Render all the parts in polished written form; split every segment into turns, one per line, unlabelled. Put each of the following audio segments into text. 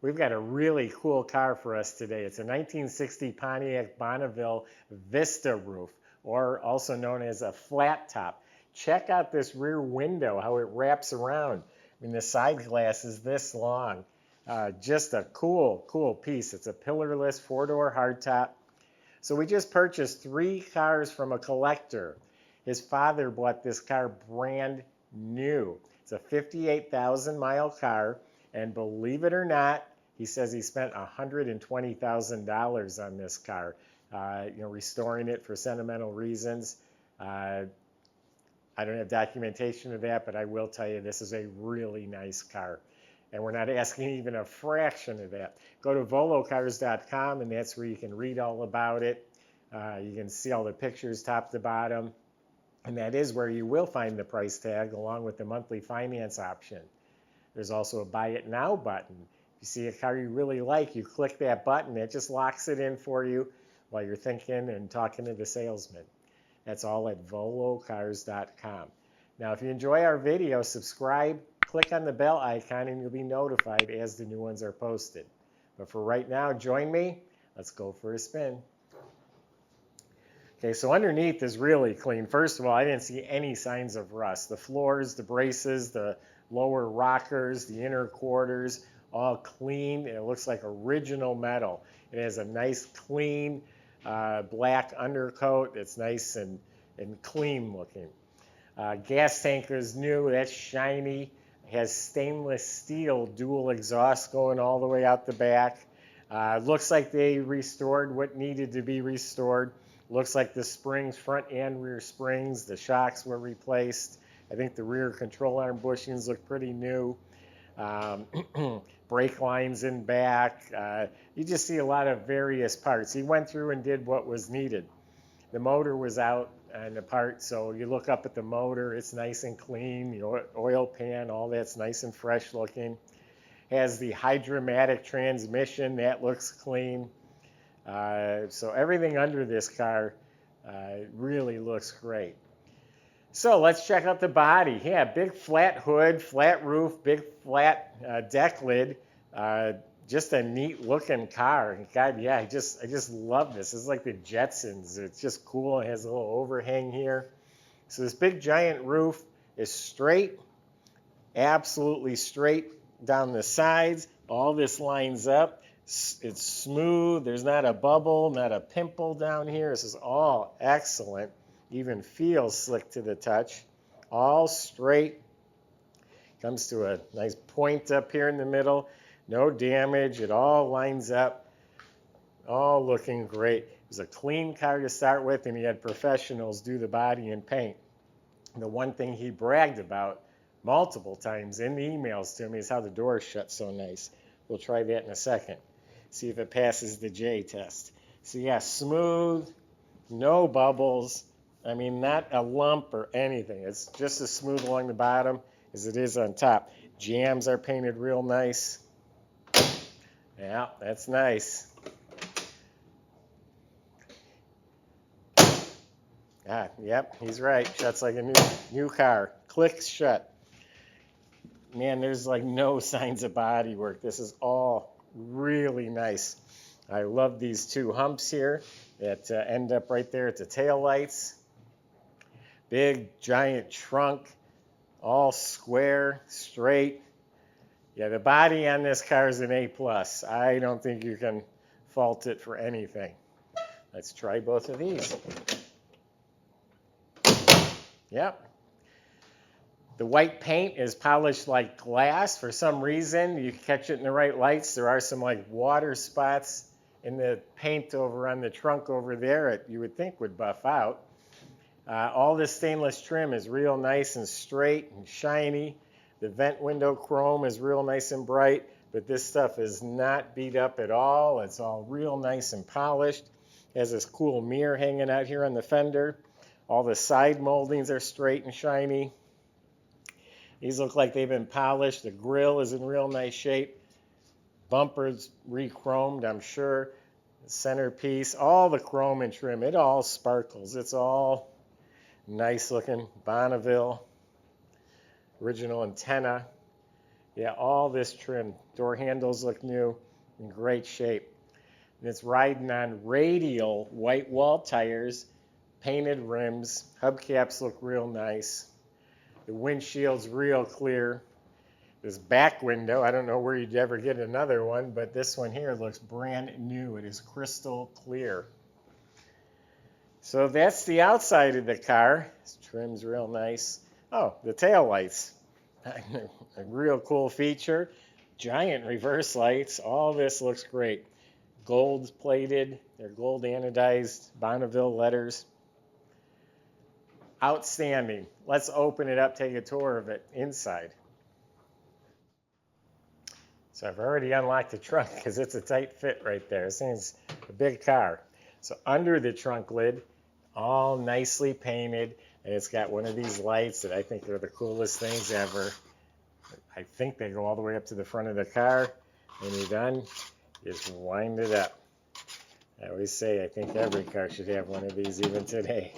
We've got a really cool car for us today. It's a 1960 Pontiac Bonneville Vista Roof, or also known as a flat top. Check out this rear window, how it wraps around. I mean, the side glass is this long. Just a cool piece. It's a pillarless four-door hardtop. So we just purchased 3 cars from a collector. His father bought this car brand new. It's a 58,000 mile car, and believe it or not, he says he spent $120,000 on this car, restoring it for sentimental reasons. I don't have documentation of that, but I will tell you this is a really nice car. And we're not asking even a fraction of that. Go to volocars.com, and that's where you can read all about it. You can see all the pictures top to bottom. And that is where you will find the price tag along with the monthly finance option. There's also a Buy It Now button. If you see a car you really like, you click that button. It just locks it in for you while you're thinking and talking to the salesman. That's all at volocars.com. Now, if you enjoy our video, subscribe, click on the bell icon, and you'll be notified as the new ones are posted. But for right now, join me. Let's go for a spin. Okay, so underneath is really clean. First of all, I didn't see any signs of rust. The floors, the braces, the lower rockers, the inner quarters, all clean. It looks like original metal. It has a nice, clean black undercoat. It's nice and clean looking. Gas tank is new. That's shiny. It has stainless steel dual exhaust going all the way out the back. Looks like they restored what needed to be restored. Looks like the springs, front and rear springs, the shocks were replaced. I think the rear control arm bushings look pretty new. Brake lines in back. You just see a lot of various parts. He went through and did what was needed. The motor was out and apart, so you look up at the motor, it's nice and clean. The oil pan, all that's nice and fresh looking. Has the hydromatic transmission, that looks clean. So everything under this car really looks great. So let's check out the body. Yeah, big flat hood, flat roof, big flat deck lid. Just a neat looking car. God, yeah, I just love this. It's like the Jetsons. It's just cool. It has a little overhang here. So this big giant roof is straight, absolutely straight down the sides. All this lines up. It's smooth. There's not a bubble, not a pimple down here. This is all excellent. Even feels slick to the touch. All straight. Comes to a nice point up here in the middle. No damage. It all lines up. All looking great. It was a clean car to start with, and he had professionals do the body and paint. The one thing he bragged about multiple times in the emails to me is how the doors shut so nice. We'll try that in a second. See if it passes the J test. So yeah, smooth, no bubbles. I mean, not a lump or anything. It's just as smooth along the bottom as it is on top. Jambs are painted real nice. Yeah, that's nice. Ah, yep, he's right. Shuts like a new car. Clicks shut. Man, there's like no signs of body work. This is all really nice. I love these 2 humps here that end up right there at the taillights. Big, giant trunk, all square, straight. Yeah, the body on this car is an A+. I don't think you can fault it for anything. Let's try both of these. Yep. The white paint is polished like glass. For some reason, you catch it in the right lights. There are some like water spots in the paint over on the trunk over there you would think would buff out. All this stainless trim is real nice and straight and shiny. The vent window chrome is real nice and bright, but this stuff is not beat up at all. It's all real nice and polished. It has this cool mirror hanging out here on the fender. All the side moldings are straight and shiny. These look like they've been polished. The grill is in real nice shape. Bumpers re-chromed, I'm sure. The centerpiece, all the chrome and trim, it all sparkles. It's all nice looking. Bonneville, original antenna. Yeah, all this trim. Door handles look new, in great shape. And it's riding on radial white wall tires, painted rims. Hubcaps look real nice. The windshield's real clear. This back window, I don't know where you'd ever get another one, but this one here looks brand new. It is crystal clear. So that's the outside of the car. This trim's real nice. Oh, the taillights. A real cool feature. Giant reverse lights. All this looks great. Gold plated. They're gold anodized Bonneville letters. Outstanding. Let's open it up, take a tour of it inside. So I've already unlocked the trunk because it's a tight fit right there. This thing's a big car. So under the trunk lid, all nicely painted, and it's got one of these lights that I think are the coolest things ever. I think they go all the way up to the front of the car. When you're done, just wind it up. I always say I think every car should have one of these even today.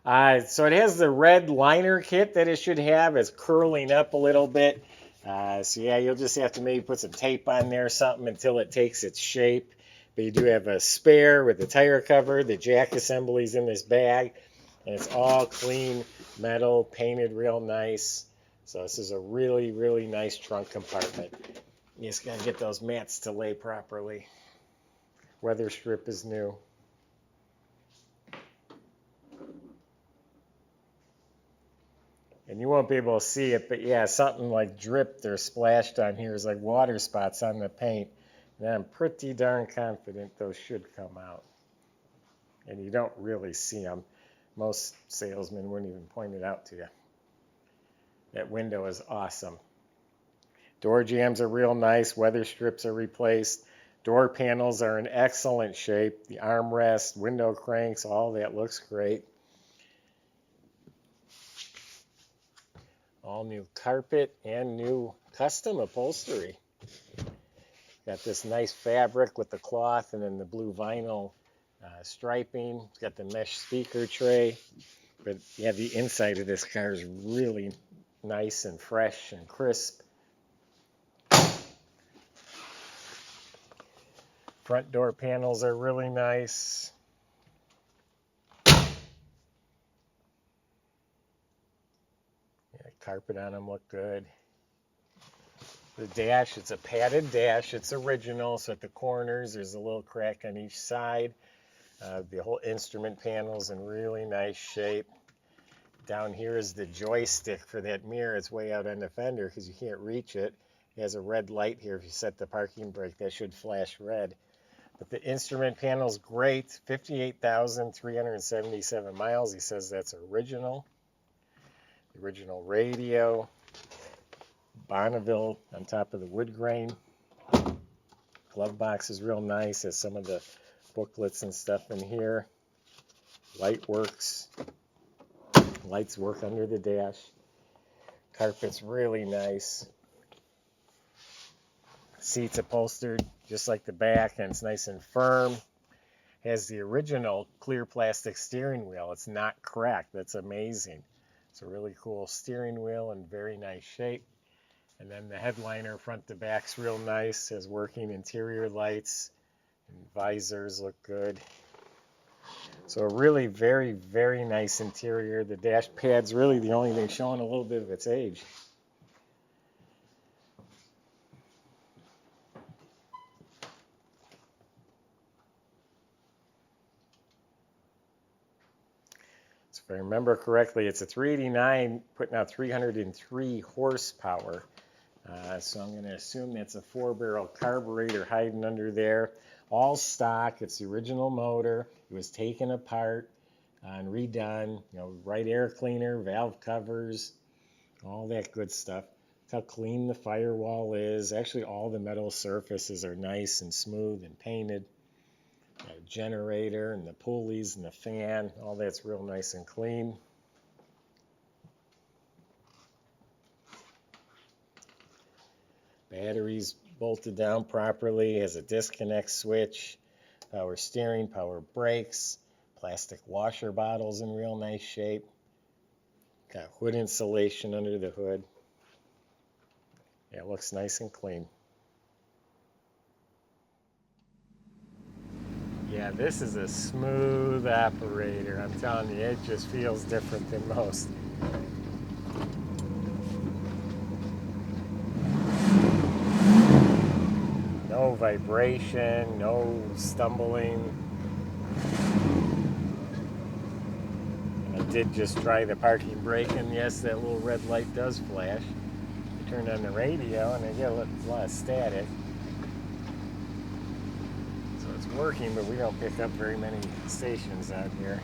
So it has the red liner kit that it should have. It's curling up a little bit. So yeah, you'll just have to maybe put some tape on there or something until it takes its shape. But you do have a spare with the tire cover, the jack assemblies in this bag, and it's all clean metal, painted real nice. So this is a really, really nice trunk compartment. You just gotta get those mats to lay properly. Weatherstrip is new. And you won't be able to see it, but yeah, something like dripped or splashed on here is like water spots on the paint. And I'm pretty darn confident those should come out. And you don't really see them. Most salesmen wouldn't even point it out to you. That window is awesome. Door jambs are real nice. Weather strips are replaced. Door panels are in excellent shape. The armrest, window cranks, all that looks great. All new carpet and new custom upholstery. Got this nice fabric with the cloth and then the blue vinyl striping. It's got the mesh speaker tray. But yeah, the inside of this car is really nice and fresh and crisp. Front door panels are really nice. Carpet on them look good. The dash, it's a padded dash. It's original, so at the corners there's a little crack on each side. The whole instrument panel's in really nice shape. Down here is the joystick for that mirror. It's way out on the fender because you can't reach it. It has a red light here. If you set the parking brake, that should flash red. But the instrument panel's great. 58,377 miles. He says that's original. The original radio. Bonneville on top of the wood grain. Glove box is real nice. Has some of the booklets and stuff in here. Light works. Lights work under the dash. Carpet's really nice. Seats upholstered just like the back, and it's nice and firm. Has the original clear plastic steering wheel. It's not cracked. That's amazing. It's a really cool steering wheel in very nice shape. And then the headliner front to back's real nice. Has working interior lights. And visors look good. So a really very, very nice interior. The dash pad's really the only thing showing a little bit of its age. So if I remember correctly, it's a 389 putting out 303 horsepower. So I'm going to assume that's a 4-barrel carburetor hiding under there. All stock. It's the original motor. It was taken apart and redone. You know, right air cleaner, valve covers, all that good stuff. Look how clean the firewall is. Actually, all the metal surfaces are nice and smooth and painted. The generator and the pulleys and the fan, all that's real nice and clean. Batteries bolted down properly, has a disconnect switch, power steering, power brakes, plastic washer bottles in real nice shape. Got hood insulation under the hood. Yeah, it looks nice and clean. Yeah, this is a smooth operator. I'm telling you, it just feels different than most. No vibration, no stumbling. I did just try the parking brake, and yes, that little red light does flash. I turned on the radio, and I get a lot of static. So it's working, but we don't pick up very many stations out here.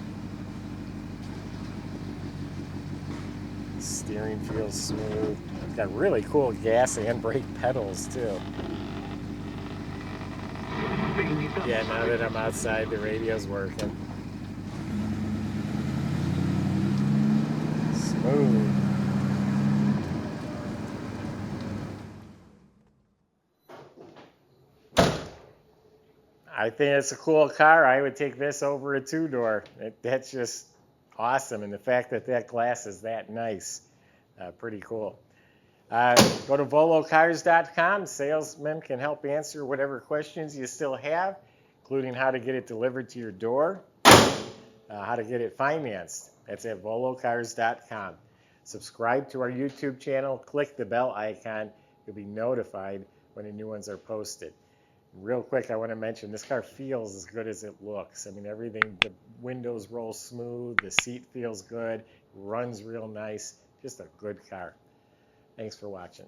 Steering feels smooth. It's got really cool gas and brake pedals too. Yeah, now that I'm outside, the radio's working. Smooth. I think it's a cool car. I would take this over a two-door. That's just awesome. And the fact that that glass is that nice, pretty cool. Go to volocars.com. Salesmen can help answer whatever questions you still have, including how to get it delivered to your door, how to get it financed. That's at volocars.com. Subscribe to our YouTube channel. Click the bell icon. You'll be notified when the new ones are posted. Real quick, I want to mention this car feels as good as it looks. I mean, everything, the windows roll smooth, the seat feels good, runs real nice. Just a good car. Thanks for watching.